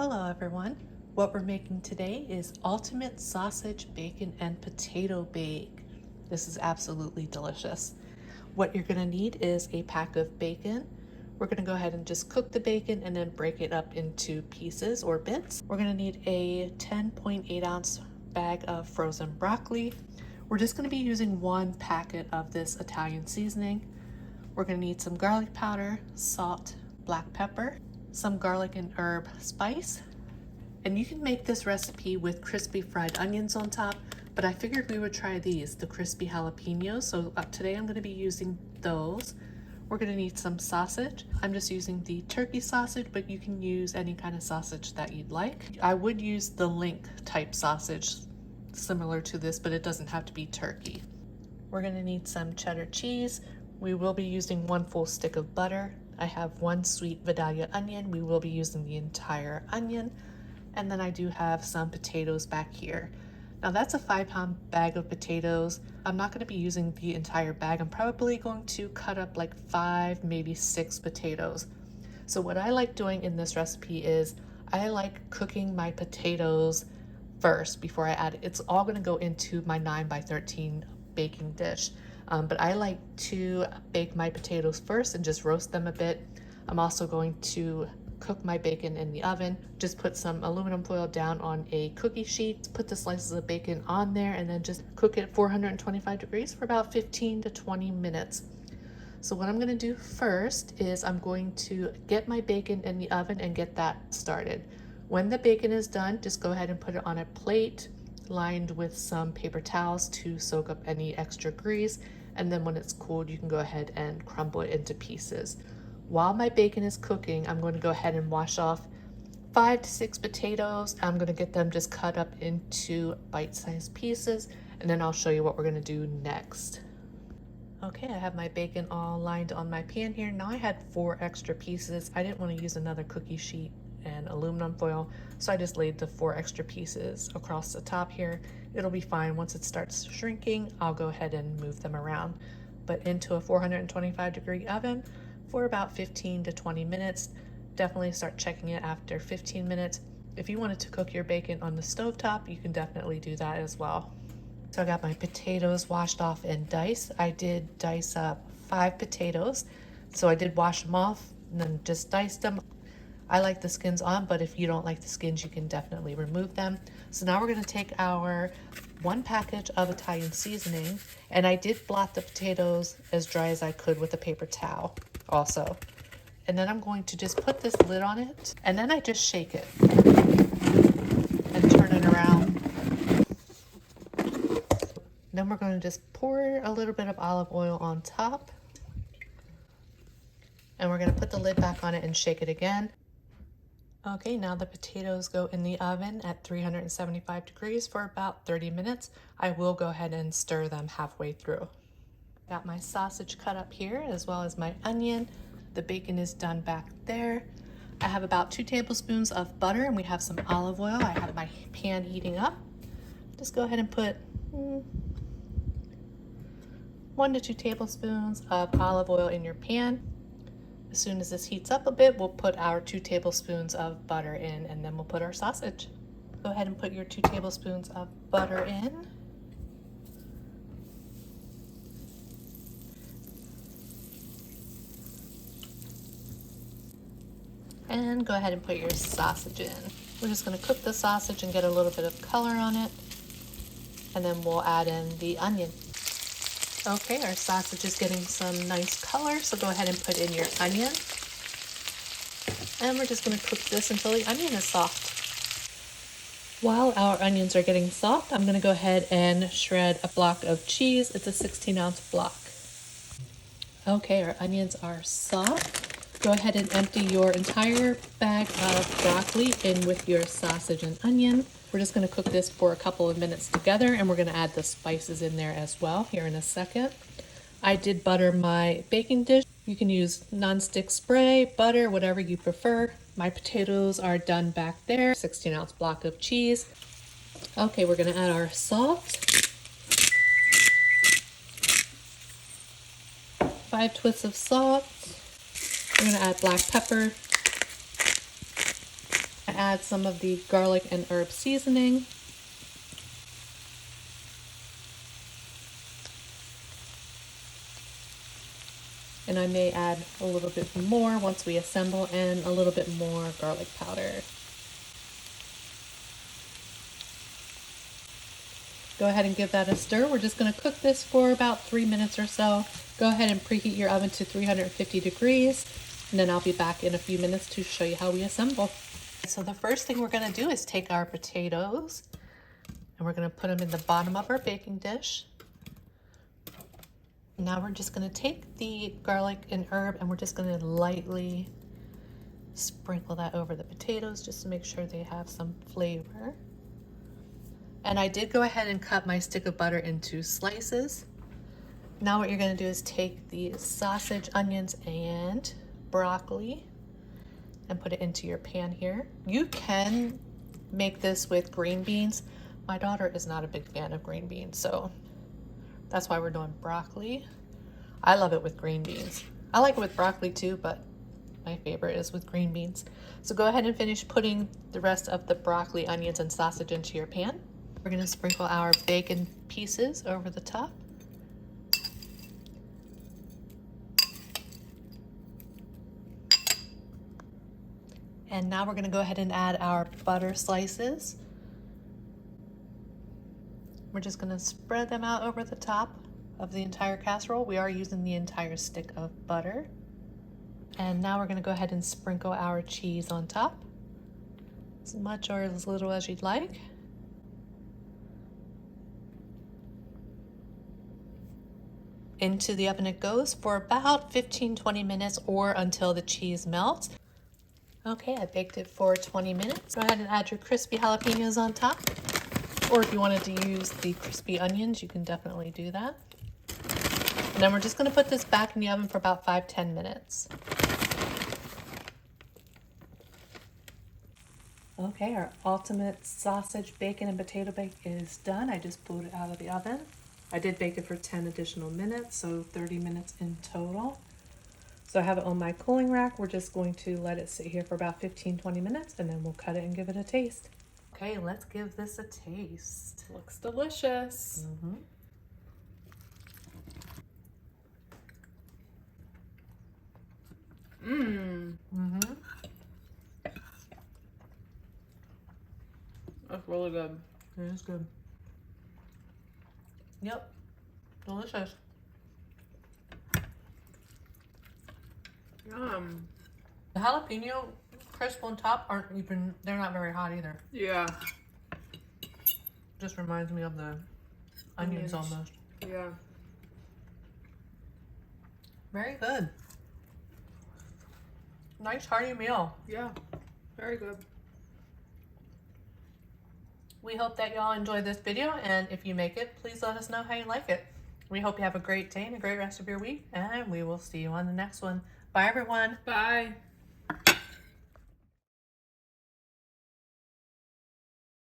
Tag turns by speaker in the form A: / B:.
A: Hello everyone. What we're making today is ultimate sausage, bacon, and potato bake. This is absolutely delicious. What you're gonna need is a pack of bacon. We're gonna go ahead and just cook the bacon and then break it up into pieces or bits. We're gonna need a 10.8 ounce bag of frozen broccoli. We're just gonna be using one packet of this Italian seasoning. We're gonna need some garlic powder, salt, black pepper, some garlic and herb spice. And you can make this recipe with crispy fried onions on top, but I figured we would try these, the crispy jalapenos. So today I'm gonna be using those. We're gonna need some sausage. I'm just using the turkey sausage, but you can use any kind of sausage that you'd like. I would use the link type sausage similar to this, but it doesn't have to be turkey. We're gonna need some cheddar cheese. We will be using 1 full stick of butter. I have 1 sweet Vidalia onion. We will be using the entire onion. And then I do have some potatoes back here. Now that's a 5-pound bag of potatoes. I'm not gonna be using the entire bag. I'm probably going to cut up like 5, maybe 6 potatoes. So what I like doing in this recipe is I like cooking my potatoes first before I add it. It's all gonna go into my 9x13 baking dish. But I like to bake my potatoes first and just roast them a bit. I'm also going to cook my bacon in the oven. Just put some aluminum foil down on a cookie sheet, put the slices of bacon on there, and then just cook it at 425 degrees for about 15 to 20 minutes. So what I'm gonna do first is I'm going to get my bacon in the oven and get that started. When the bacon is done, just go ahead and put it on a plate lined with some paper towels to soak up any extra grease. And then when it's cooled, you can go ahead and crumble it into pieces. While my bacon is cooking, I'm going to go ahead and wash off 5 to 6 potatoes. I'm going to get them just cut up into bite-sized pieces, and then I'll show you what we're going to do next. Okay, I have my bacon all lined on my pan here. Now I had 4 extra pieces. I didn't want to use another cookie sheet and aluminum foil, so I just laid the 4 extra pieces across the top here. It'll be fine. Once it starts shrinking, I'll go ahead and move them around. But into a 425 degree oven for about 15 to 20 minutes. Definitely start checking it after 15 minutes. If you wanted to cook your bacon on the stovetop, you can definitely do that as well. So I got my potatoes washed off and diced. I did dice up 5 potatoes. So I did wash them off and then just diced them. I like the skins on, but if you don't like the skins, you can definitely remove them. So now we're gonna take our 1 package of Italian seasoning, and I did blot the potatoes as dry as I could with a paper towel also. And then I'm going to just put this lid on it, and then I just shake it and turn it around. Then we're going to just pour a little bit of olive oil on top, and we're going to put the lid back on it and shake it again. Okay, now the potatoes go in the oven at 375 degrees for about 30 minutes. I will go ahead and stir them halfway through. Got my sausage cut up here as well as my onion. The bacon is done back there. I have about 2 tablespoons of butter, and we have some olive oil. I have my pan heating up. Just go ahead and put 1 to 2 tablespoons of olive oil in your pan. As soon as this heats up a bit, we'll put our 2 tablespoons of butter in, and then we'll put our sausage. Go ahead and put your 2 tablespoons of butter in. And go ahead and put your sausage in. We're just gonna cook the sausage and get a little bit of color on it. And then we'll add in the onion. Okay, our sausage is getting some nice color, so go ahead and put in your onion. And we're just gonna cook this until the onion is soft. While our onions are getting soft, I'm gonna go ahead and shred a block of cheese. It's a 16-ounce block. Okay, our onions are soft. Go ahead and empty your entire bag of broccoli in with your sausage and onion. We're just going to cook this for a couple of minutes together, and we're going to add the spices in there as well here in a second. I did butter my baking dish. You can use nonstick spray, butter, whatever you prefer. My potatoes are done back there. 16-ounce block of cheese. Okay, we're going to add our salt. 5 twists of salt. We're going to add black pepper. add some of the garlic and herb seasoning. And I may add a little bit more once we assemble, and a little bit more garlic powder. Go ahead and give that a stir. We're just going to cook this for about 3 minutes or so. Go ahead and preheat your oven to 350 degrees, and then I'll be back in a few minutes to show you how we assemble. So the first thing we're going to do is take our potatoes, and we're going to put them in the bottom of our baking dish. Now we're just going to take the garlic and herb, and we're just going to lightly sprinkle that over the potatoes just to make sure they have some flavor. And I did go ahead and cut my stick of butter into slices. Now what you're going to do is take the sausage, onions, and broccoli and put it into your pan here. You can make this with green beans. My daughter is not a big fan of green beans, so that's why we're doing broccoli. I love it with green beans. I like it with broccoli too, but my favorite is with green beans. So go ahead and finish putting the rest of the broccoli, onions, and sausage into your pan. We're going to sprinkle our bacon pieces over the top. And now we're going to go ahead and add our butter slices. We're just going to spread them out over the top of the entire casserole. We are using the entire stick of butter. And now we're going to go ahead and sprinkle our cheese on top, as much or as little as you'd like. Into the oven it goes for about 15-20 minutes, or until the cheese melts. Okay, I baked it for 20 minutes. Go ahead and add your crispy jalapenos on top. Or if you wanted to use the crispy onions, you can definitely do that. And then we're just going to put this back in the oven for about 5-10 minutes. Okay, our ultimate sausage, bacon, and potato bake is done. I just pulled it out of the oven. I did bake it for 10 additional minutes, so 30 minutes in total. So I have it on my cooling rack. We're just going to let it sit here for about 15-20 minutes, and then we'll cut it and give it a taste. Okay, let's give this a taste.
B: Looks delicious. That's really good.
A: It is good. Yep, delicious.
B: Yum.
A: The jalapeno crisp on top they're not very hot either.
B: Yeah.
A: Just reminds me of the onions almost.
B: Yeah.
A: Very good. Nice hearty meal.
B: Yeah. Very good.
A: We hope that y'all enjoyed this video, and if you make it, please let us know how you like it. We hope you have a great day and a great rest of your week, and we will see you on the next one. Bye, everyone.
B: Bye.